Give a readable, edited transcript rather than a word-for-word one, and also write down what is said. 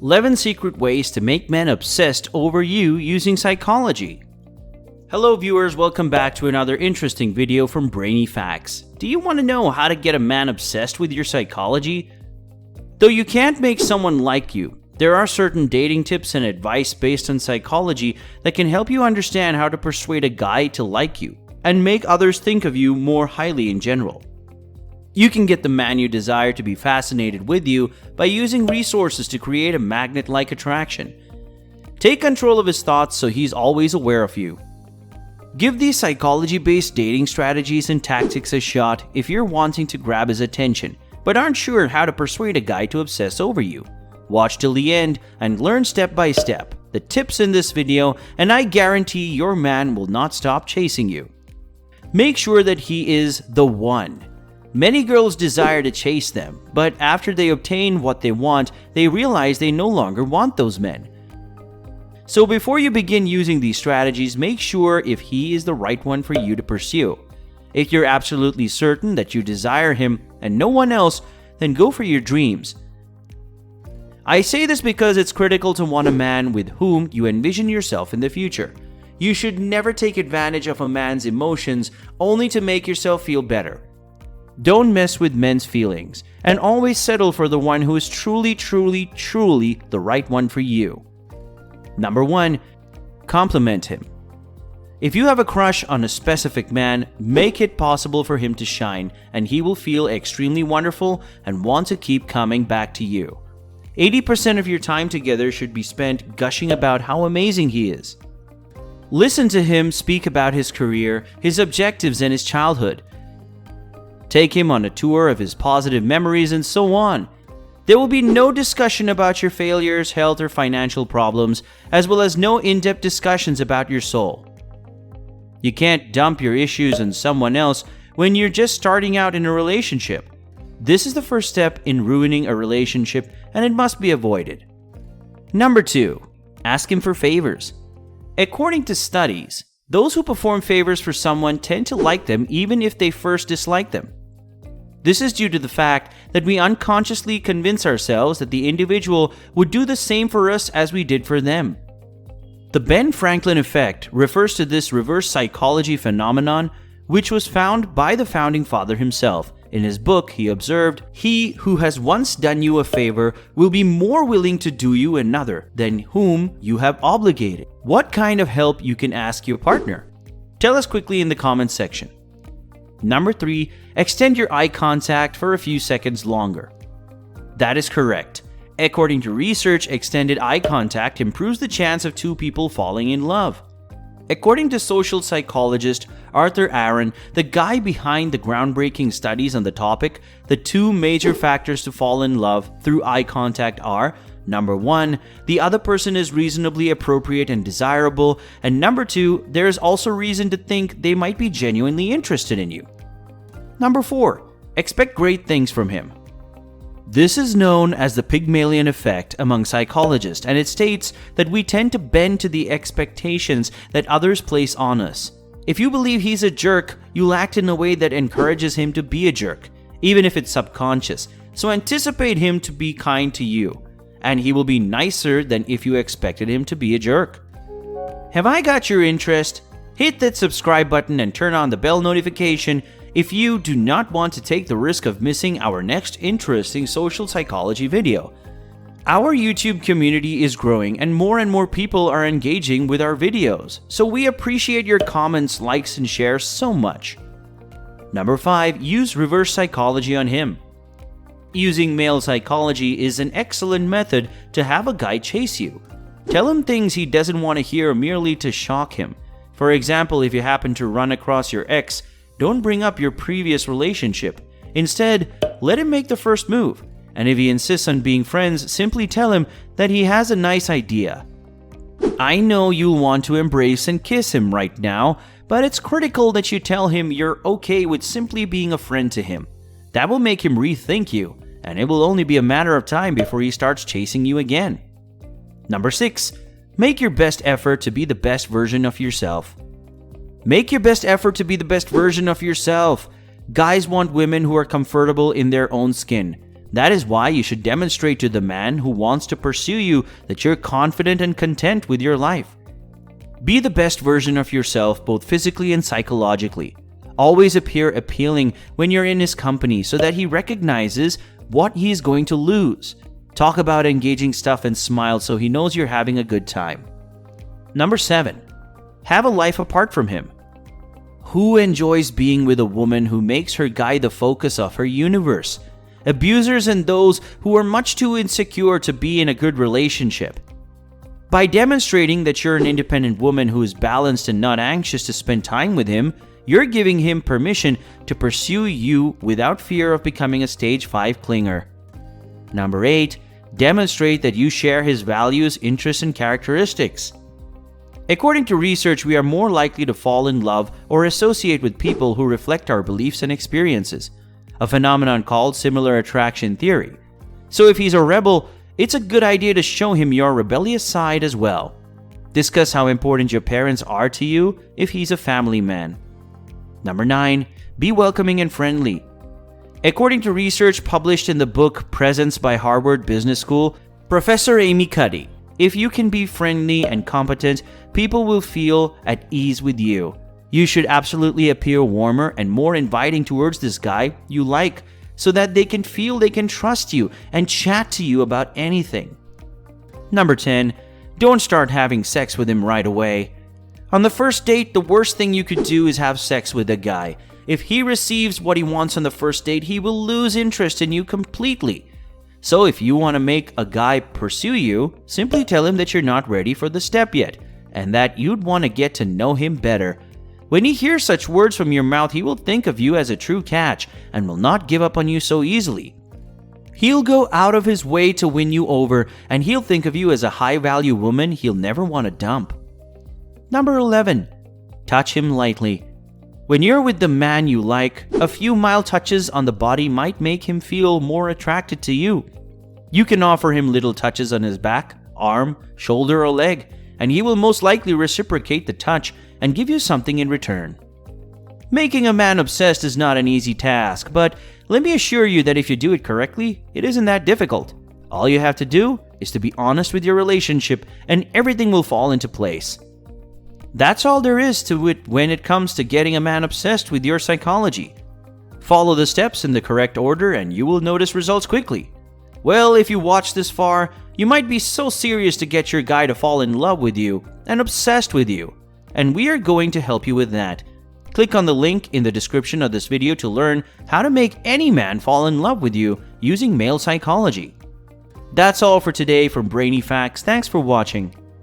11 secret ways to make men obsessed over you using psychology. Hello viewers, welcome back to another interesting video from Brainy Facts. Do you want to know how to get a man obsessed with your psychology? Though you can't make someone like you, there are certain dating tips and advice based on psychology that can help you understand how to persuade a guy to like you and make others think of you more highly in general. You can get the man you desire to be fascinated with you by using resources to create a magnet-like attraction. Take control of his thoughts so he's always aware of you. Give these psychology-based dating strategies and tactics a shot if you're wanting to grab his attention, but aren't sure how to persuade a guy to obsess over you. Watch till the end and learn step by step the tips in this video, and I guarantee your man will not stop chasing you. Make sure that he is the one. Many girls desire to chase them, but after they obtain what they want, they realize they no longer want those men. So before you begin using these strategies, make sure if he is the right one for you to pursue. If you're absolutely certain that you desire him and no one else, then go for your dreams. I say this because it's critical to want a man with whom you envision yourself in the future. You should never take advantage of a man's emotions only to make yourself feel better. Don't mess with men's feelings, and always settle for the one who is truly the right one for you. Number 1. Compliment him. If you have a crush on a specific man, make it possible for him to shine, and he will feel extremely wonderful and want to keep coming back to you. 80% of your time together should be spent gushing about how amazing he is. Listen to him speak about his career, his objectives, and his childhood. Take him on a tour of his positive memories and so on. There will be no discussion about your failures, health, or financial problems, as well as no in-depth discussions about your soul. You can't dump your issues on someone else when you're just starting out in a relationship. This is the first step in ruining a relationship, and it must be avoided. Number 2. Ask him for favors. According to studies, those who perform favors for someone tend to like them even if they first dislike them. This is due to the fact that we unconsciously convince ourselves that the individual would do the same for us as we did for them. The Ben Franklin effect refers to this reverse psychology phenomenon, which was found by the founding father himself. In his book, he observed, "He who has once done you a favor will be more willing to do you another than whom you have obligated." What kind of help you can ask your partner? Tell us quickly in the comments section. Number 3, extend your eye contact for a few seconds longer. That is correct. According to research, extended eye contact improves the chance of two people falling in love. According to social psychologist Arthur Aaron, the guy behind the groundbreaking studies on the topic, the two major factors to fall in love through eye contact are: Number 1, the other person is reasonably appropriate and desirable, and number 2, there is also reason to think they might be genuinely interested in you. Number 4, expect great things from him. This is known as the Pygmalion effect among psychologists, and it states that we tend to bend to the expectations that others place on us. If you believe he's a jerk, you'll act in a way that encourages him to be a jerk, even if it's subconscious. So anticipate him to be kind to you, and he will be nicer than if you expected him to be a jerk. Have I got your interest? Hit that subscribe button and turn on the bell notification if you do not want to take the risk of missing our next interesting social psychology video. Our YouTube community is growing and more people are engaging with our videos, so we appreciate your comments, likes, and shares so much. Number 5, use reverse psychology on him. Using male psychology is an excellent method to have a guy chase you. Tell him things he doesn't want to hear merely to shock him. For example, if you happen to run across your ex, don't bring up your previous relationship. Instead, let him make the first move. And if he insists on being friends, simply tell him that he has a nice idea. I know you'll want to embrace and kiss him right now, but it's critical that you tell him you're okay with simply being a friend to him. That will make him rethink you, and it will only be a matter of time before he starts chasing you again. Number 6, make your best effort to be the best version of yourself. Make your best effort to be the best version of yourself. Guys want women who are comfortable in their own skin. That is why you should demonstrate to the man who wants to pursue you that you're confident and content with your life. Be the best version of yourself both physically and psychologically. Always appear appealing when you're in his company so that he recognizes what he is going to lose. Talk about engaging stuff and smile so he knows you're having a good time. Number 7. Have a life apart from him. Who enjoys being with a woman who makes her guy the focus of her universe? Abusers and those who are much too insecure to be in a good relationship. By demonstrating that you're an independent woman who is balanced and not anxious to spend time with him, you're giving him permission to pursue you without fear of becoming a stage 5 clinger. Number 8. Demonstrate that you share his values, interests, and characteristics. According to research, we are more likely to fall in love or associate with people who reflect our beliefs and experiences, a phenomenon called similar attraction theory. So if he's a rebel, it's a good idea to show him your rebellious side as well. Discuss how important your parents are to you if he's a family man. Number 9. Be welcoming and friendly. According to research published in the book Presence by Harvard Business School, Professor Amy Cuddy, if you can be friendly and competent, people will feel at ease with you. You should absolutely appear warmer and more inviting towards this guy you like so that they can feel they can trust you and chat to you about anything. Number 10. Don't start having sex with him right away. On the first date, the worst thing you could do is have sex with a guy. If he receives what he wants on the first date, he will lose interest in you completely. So if you want to make a guy pursue you, simply tell him that you're not ready for the step yet, and that you'd want to get to know him better. When he hears such words from your mouth, he will think of you as a true catch and will not give up on you so easily. He'll go out of his way to win you over, and he'll think of you as a high-value woman he'll never want to dump. Number 11. Touch him lightly. When you're with the man you like, a few mild touches on the body might make him feel more attracted to you. You can offer him little touches on his back, arm, shoulder, or leg, and he will most likely reciprocate the touch and give you something in return. Making a man obsessed is not an easy task, but let me assure you that if you do it correctly, it isn't that difficult. All you have to do is to be honest with your relationship and everything will fall into place. That's all there is to it when it comes to getting a man obsessed with your psychology. Follow the steps in the correct order and you will notice results quickly. Well, if you watched this far, you might be so serious to get your guy to fall in love with you and obsessed with you, and we are going to help you with that. Click on the link in the description of this video to learn how to make any man fall in love with you using male psychology. That's all for today from Brainy Facts. Thanks for watching.